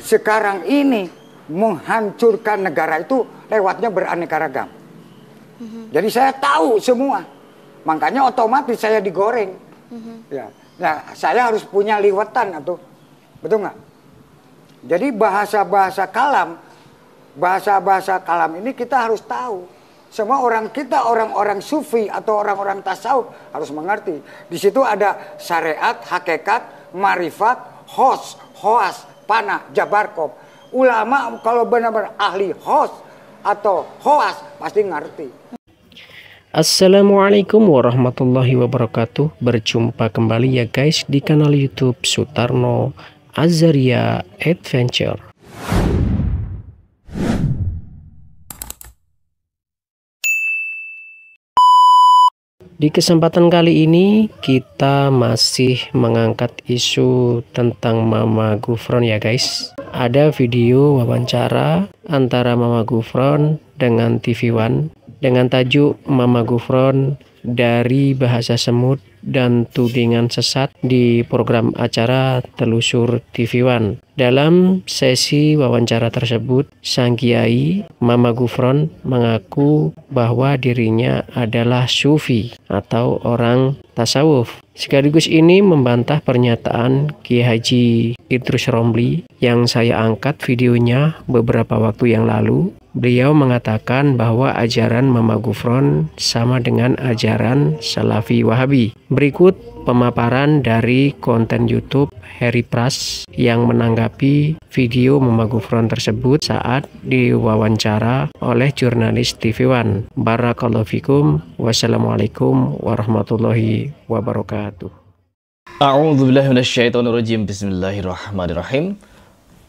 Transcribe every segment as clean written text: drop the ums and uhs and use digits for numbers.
sekarang ini menghancurkan negara itu lewatnya beraneka ragam. Jadi saya tahu semua, makanya otomatis saya digoreng. Ya, nah saya harus punya liwetan atau betul nggak? Jadi bahasa-bahasa kalam ini kita harus tahu. Semua orang kita, orang-orang sufi atau orang-orang tasawuf harus mengerti. Di situ ada syariat, hakikat, marifat, hoas, panah, jabarkob. Ulama kalau benar-benar ahli atau hoas pasti ngerti. Assalamualaikum warahmatullahi wabarakatuh. Berjumpa kembali ya guys di kanal YouTube Sutarno Azaria Adventure. Di kesempatan kali ini kita masih mengangkat isu tentang Mama Gufron ya guys. Ada video wawancara antara Mama Gufron dengan TV One dengan tajuk Mama Gufron dari bahasa semut dan tudingan sesat di program acara Telusur TV One. Dalam sesi wawancara tersebut, sang kiai Mama Gufron mengaku bahwa dirinya adalah sufi atau orang tasawuf. Sekaligus ini membantah pernyataan Kiai Haji Idrus Romli yang saya angkat videonya beberapa waktu yang lalu. Beliau mengatakan bahwa ajaran Mama Gufron sama dengan ajaran Salafi Wahabi. Berikut pemaparan dari konten YouTube Harry Pras yang menanggapi video Mama Gufron tersebut saat diwawancara oleh jurnalis TV One. Barakallahu fikum. Wassalamualaikum warahmatullahi wabarakatuh. A'udzubillahi minasyaitonirrajim. Bismillahirrahmanirrahim.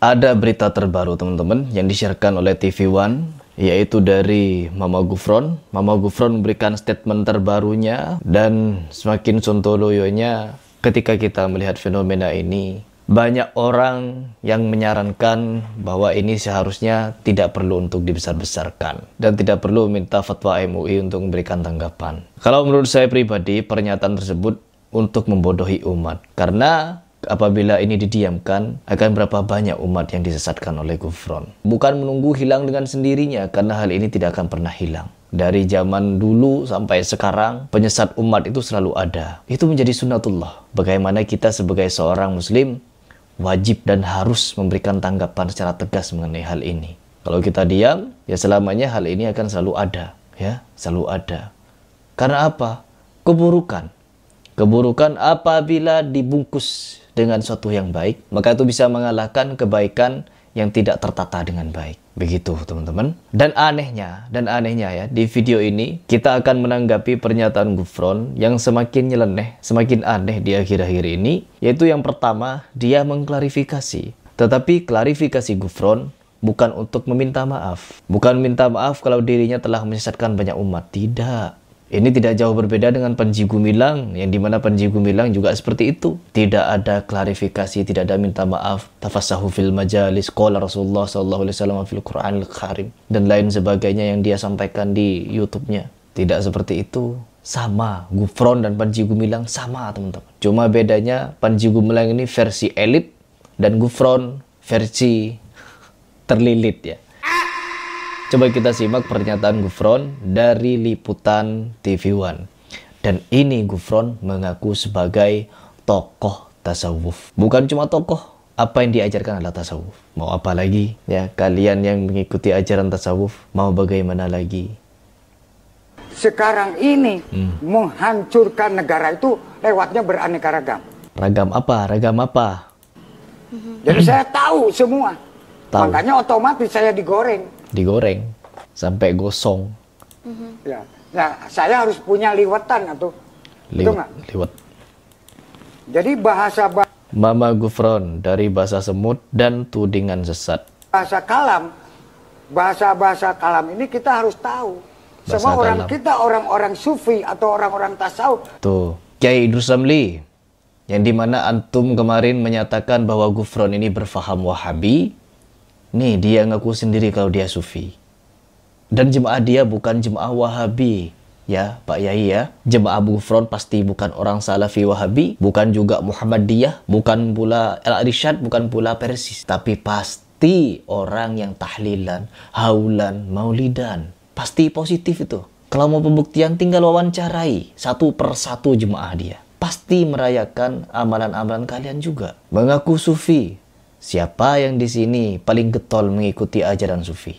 Ada berita terbaru teman-teman yang disiarkan oleh TV One, yaitu dari Mama Gufron. Mama Gufron memberikan statement terbarunya dan semakin sontoloyonya ketika kita melihat fenomena ini. Banyak orang yang menyarankan bahwa ini seharusnya tidak perlu untuk dibesar-besarkan dan tidak perlu minta fatwa MUI untuk memberikan tanggapan. Kalau menurut saya pribadi, pernyataan tersebut untuk membodohi umat, karena apabila ini didiamkan, akan berapa banyak umat yang disesatkan oleh Gufron. Bukan menunggu hilang dengan sendirinya, karena hal ini tidak akan pernah hilang. Dari zaman dulu sampai sekarang, penyesat umat itu selalu ada. Itu menjadi sunnatullah. Bagaimana kita sebagai seorang muslim wajib dan harus memberikan tanggapan secara tegas mengenai hal ini. Kalau kita diam, ya selamanya hal ini akan selalu ada. Ya, selalu ada. Karena apa? Keburukan apabila dibungkus dengan suatu yang baik, maka itu bisa mengalahkan kebaikan yang tidak tertata dengan baik. Begitu teman-teman. Dan anehnya ya, di video ini kita akan menanggapi pernyataan Gufron yang semakin nyeleneh, semakin aneh di akhir-akhir ini. Yaitu yang pertama, dia mengklarifikasi. Tetapi klarifikasi Gufron bukan untuk meminta maaf. Bukan minta maaf kalau dirinya telah menyesatkan banyak umat. Tidak. Ini tidak jauh berbeda dengan Panji Gumilang, yang dimana Panji Gumilang juga seperti itu. Tidak ada klarifikasi, tidak ada minta maaf. Tafassahu fil majalis, qala Rasulullah SAW fil Qur'anil Karim, dan lain sebagainya yang dia sampaikan di YouTube-nya. Tidak seperti itu. Sama, Gufron dan Panji Gumilang sama teman-teman. Cuma bedanya Panji Gumilang ini versi elit dan Gufron versi terlilit ya. Coba kita simak pernyataan Gufron dari liputan TV One. Dan ini Gufron mengaku sebagai tokoh tasawuf. Bukan cuma tokoh, apa yang diajarkan adalah tasawuf. Mau apa lagi? Ya, kalian yang mengikuti ajaran tasawuf, mau bagaimana lagi? Sekarang ini menghancurkan negara itu lewatnya beraneka ragam. Ragam apa? Ragam apa? Jadi saya tahu semua. Tahu. Makanya otomatis saya digoreng sampai gosong. Ya, nah saya harus punya liwetan atau liwet. Jadi Mama Gufron dari bahasa semut dan tudingan sesat. Bahasa kalam ini kita harus tahu. Semua orang kita, orang-orang sufi atau orang-orang tasawuf. Tuh, Kiai Idrus Romli, yang dimana antum kemarin menyatakan bahwa Gufron ini berfaham Wahabi. Nih, dia ngaku sendiri kalau dia sufi. Dan jemaah dia bukan jemaah Wahabi. Ya, Pak Yai ya. Jemaah Gufron pasti bukan orang Salafi Wahabi, bukan juga Muhammadiyah, bukan pula Al-Irsyad, bukan pula Persis. Tapi pasti orang yang tahlilan, haulan, maulidan. Pasti positif itu. Kalau mau pembuktian tinggal wawancarai satu persatu jemaah dia. Pasti merayakan amalan-amalan kalian juga. Mengaku sufi. Siapa yang di sini paling getol mengikuti ajaran sufi?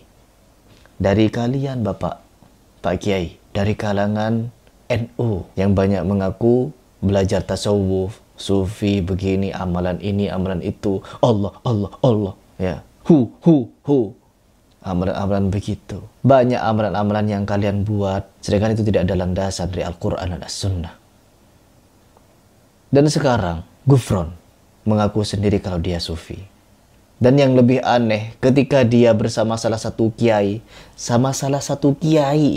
Dari kalian Bapak, Pak Kiai. Dari kalangan NU yang banyak mengaku belajar tasawuf, sufi, begini, amalan ini, amalan itu, Allah, Allah, Allah, ya, hu, amalan-amalan begitu. Banyak amalan-amalan yang kalian buat, sedangkan itu tidak ada landasan dari Al-Quran dan As-Sunnah. Dan sekarang, Gufron mengaku sendiri kalau dia sufi. Dan yang lebih aneh, ketika dia bersama salah satu kiai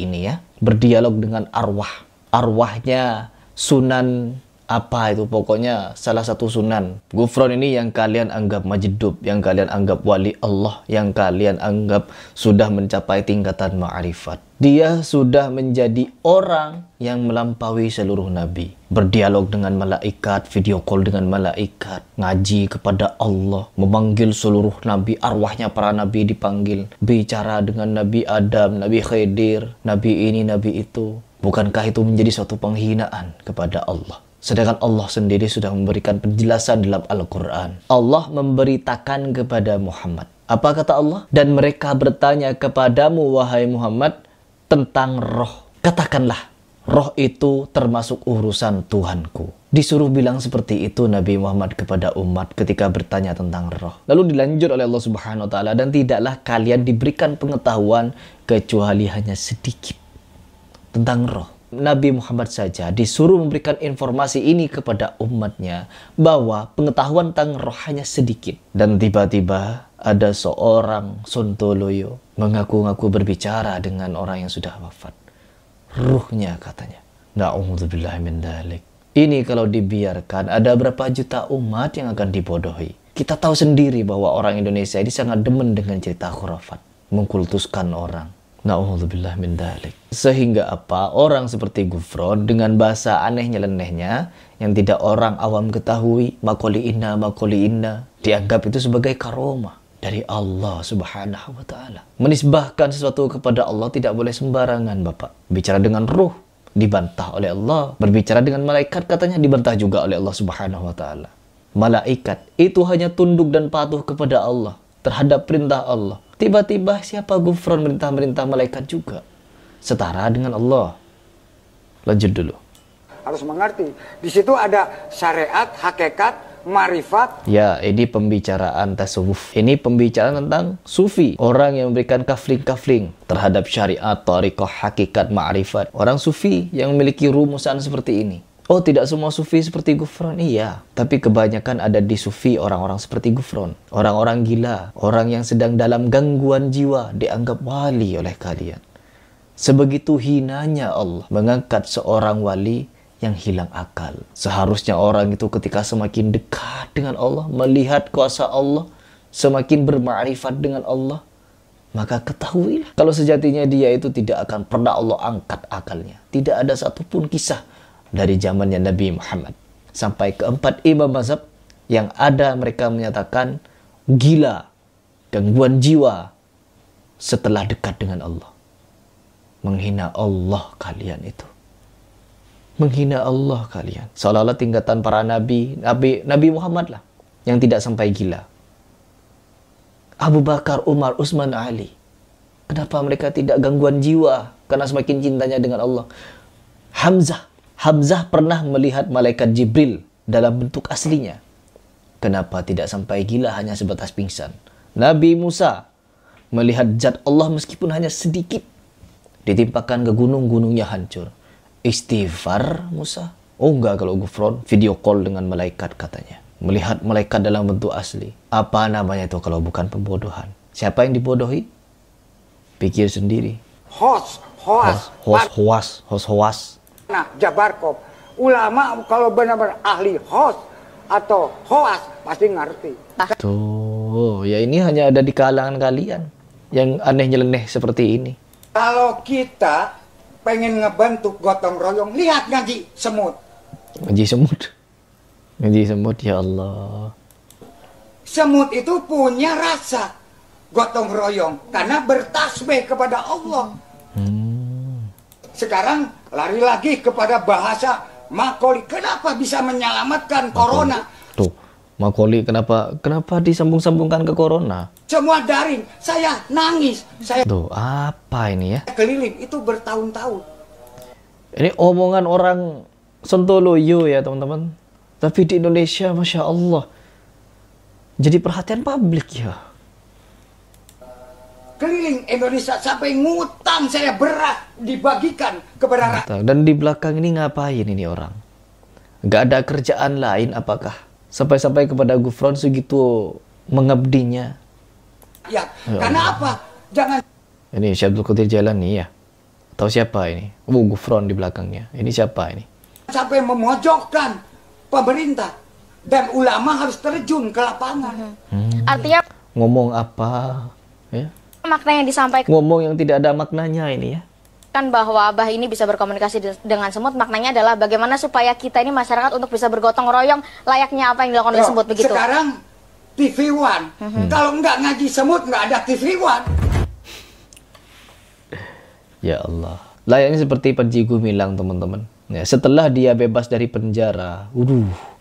ini ya, berdialog dengan arwah. Arwahnya Sunan apa itu, pokoknya salah satu sunan. Gufron ini yang kalian anggap majdub, yang kalian anggap wali Allah, yang kalian anggap sudah mencapai tingkatan ma'rifat. Dia sudah menjadi orang yang melampaui seluruh nabi. Berdialog dengan malaikat, video call dengan malaikat, ngaji kepada Allah, memanggil seluruh nabi, arwahnya para nabi dipanggil, bicara dengan Nabi Adam, Nabi Khidir, nabi ini, nabi itu. Bukankah itu menjadi suatu penghinaan kepada Allah? Sedangkan Allah sendiri sudah memberikan penjelasan dalam Al-Quran. Allah memberitakan kepada Muhammad. Apa kata Allah? Dan mereka bertanya kepadamu, wahai Muhammad, tentang roh. Katakanlah, roh itu termasuk urusan Tuhanku. Disuruh bilang seperti itu Nabi Muhammad kepada umat ketika bertanya tentang roh. Lalu dilanjut oleh Allah Subhanahu wa Ta'ala, dan tidaklah kalian diberikan pengetahuan kecuali hanya sedikit tentang roh. Nabi Muhammad saja disuruh memberikan informasi ini kepada umatnya bahwa pengetahuan tentang roh hanya sedikit. Dan tiba-tiba ada seorang sontoloyo mengaku-ngaku berbicara dengan orang yang sudah wafat. Ruhnya katanya. Na'udzubillah min dzalik. Ini kalau dibiarkan ada berapa juta umat yang akan dibodohi. Kita tahu sendiri bahwa orang Indonesia ini sangat demen dengan cerita khurafat, mengkultuskan orang. Na'udzubillah min dzalik. Sehingga apa? Orang seperti Gufron dengan bahasa aneh nyelenehnya yang tidak orang awam ketahui, makoli inna, dianggap itu sebagai karomah dari Allah Subhanahu wa Ta'ala. Menisbahkan sesuatu kepada Allah tidak boleh sembarangan, Bapak. Bicara dengan ruh dibantah oleh Allah, berbicara dengan malaikat katanya dibantah juga oleh Allah Subhanahu wa Ta'ala. Malaikat itu hanya tunduk dan patuh kepada Allah terhadap perintah Allah. Tiba-tiba siapa Gufron merintah malaikat juga setara dengan Allah. Lanjut dulu. Harus mengerti. Di situ ada syariat, hakikat, marifat. Ya, ini pembicaraan tasawuf. Ini pembicaraan tentang sufi. Orang yang memberikan kafling-kafling terhadap syariat, tariqah, hakikat, ma'rifat. Orang sufi yang memiliki rumusan seperti ini. Oh, tidak semua sufi seperti Gufron. Iya, tapi kebanyakan ada di sufi orang-orang seperti Gufron. Orang-orang gila, orang yang sedang dalam gangguan jiwa dianggap wali oleh kalian. Sebegitu hinanya Allah mengangkat seorang wali yang hilang akal. Seharusnya orang itu ketika semakin dekat dengan Allah, melihat kuasa Allah, semakin bermakrifat dengan Allah, maka ketahuilah kalau sejatinya dia itu tidak akan pernah Allah angkat akalnya. Tidak ada satupun kisah dari zamannya Nabi Muhammad sampai keempat imam mazhab yang ada mereka menyatakan gila, gangguan jiwa setelah dekat dengan Allah. Menghina Allah kalian itu. Menghina Allah kalian. Seolah-olah tingkatan para Nabi Muhammad lah yang tidak sampai gila. Abu Bakar, Umar, Utsman, Ali. Kenapa mereka tidak gangguan jiwa? Karena semakin cintanya dengan Allah. Hamzah pernah melihat malaikat Jibril dalam bentuk aslinya. Kenapa tidak sampai gila hanya sebatas pingsan? Nabi Musa melihat zat Allah meskipun hanya sedikit. Ditimpakan ke gunung-gunungnya hancur. Istighfar Musa. Oh enggak, kalau Gufron video call dengan malaikat katanya. Melihat malaikat dalam bentuk asli. Apa namanya itu kalau bukan pembodohan? Siapa yang dibodohi? Pikir sendiri. Hoas. Nah, Jabarkop. Ulama kalau benar-benar ahli hoas atau hoas pasti ngerti. Tuh, ya ini hanya ada di kalangan kalian yang aneh nyeleneh seperti ini. Kalau kita pengen ngebentuk gotong royong, lihat ngaji semut. Ngaji semut. Ngaji semut, ya Allah. Semut itu punya rasa gotong royong karena bertasbih kepada Allah. Sekarang lari lagi kepada bahasa Macaulay. Kenapa bisa menyelamatkan corona? Tuh, Macaulay kenapa disambung-sambungkan ke corona? Semua daring. Saya nangis. Saya Tuh, apa ini ya? keliling itu bertahun-tahun. Ini omongan orang Sontoloyo ya teman-teman. Tapi di Indonesia, Masya Allah, jadi perhatian publik ya. Keliling Indonesia sampai ngutang saya beras dibagikan kepada rakyat. Dan di belakang ini ngapain ini orang? Gak ada kerjaan lain apakah? Sampai-sampai kepada Gufron segitu mengabdinya. Ya, karena apa? Jangan Ini Syekh Abdul Qadir Jailani ya? Atau siapa ini? Gufron di belakangnya. Ini siapa ini? sampai memojokkan pemerintah dan ulama harus terjun ke lapangan. Artinya Ngomong apa? Ya? makna yang disampaikan Ngomong yang tidak ada maknanya ini ya. bahwa Abah ini bisa berkomunikasi dengan semut, maknanya adalah bagaimana supaya kita ini masyarakat untuk bisa bergotong royong layaknya apa yang dilakukan oleh Loh, semut begitu. sekarang TV One, kalau nggak ngaji semut nggak ada TV One. Ya Allah. Layaknya seperti Panji Gumilang teman-teman. Ya, setelah dia bebas dari penjara,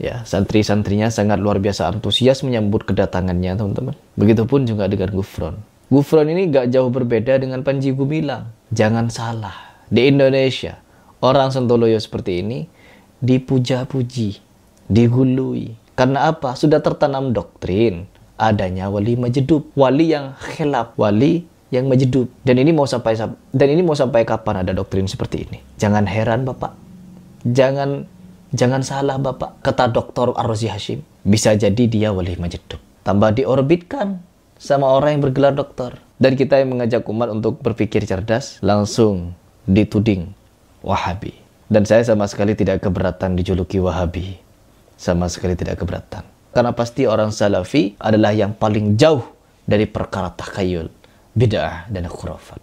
ya santri-santrinya sangat luar biasa antusias menyambut kedatangannya teman-teman. Begitupun juga dengan Gufron. Gufron ini gak jauh berbeda dengan Panji Gumilang. Jangan salah, di Indonesia orang Sontoloyo seperti ini dipuja-puji, digului. Karena apa? Sudah tertanam doktrin adanya wali majedub, wali yang khilaf, wali yang majedub. Dan ini mau sampai kapan ada doktrin seperti ini? Jangan heran Bapak. Jangan salah Bapak. Kata Dr. Ar-Razi Hashim, bisa jadi dia wali majedub. Tambah diorbitkan sama orang yang bergelar dokter. Dan kita yang mengajak umat untuk berpikir cerdas, langsung dituding Wahabi. Dan saya sama sekali tidak keberatan dijuluki Wahabi. Sama sekali tidak keberatan. Karena pasti orang Salafi adalah yang paling jauh dari perkara takhayul, bid'ah, dan khurafat.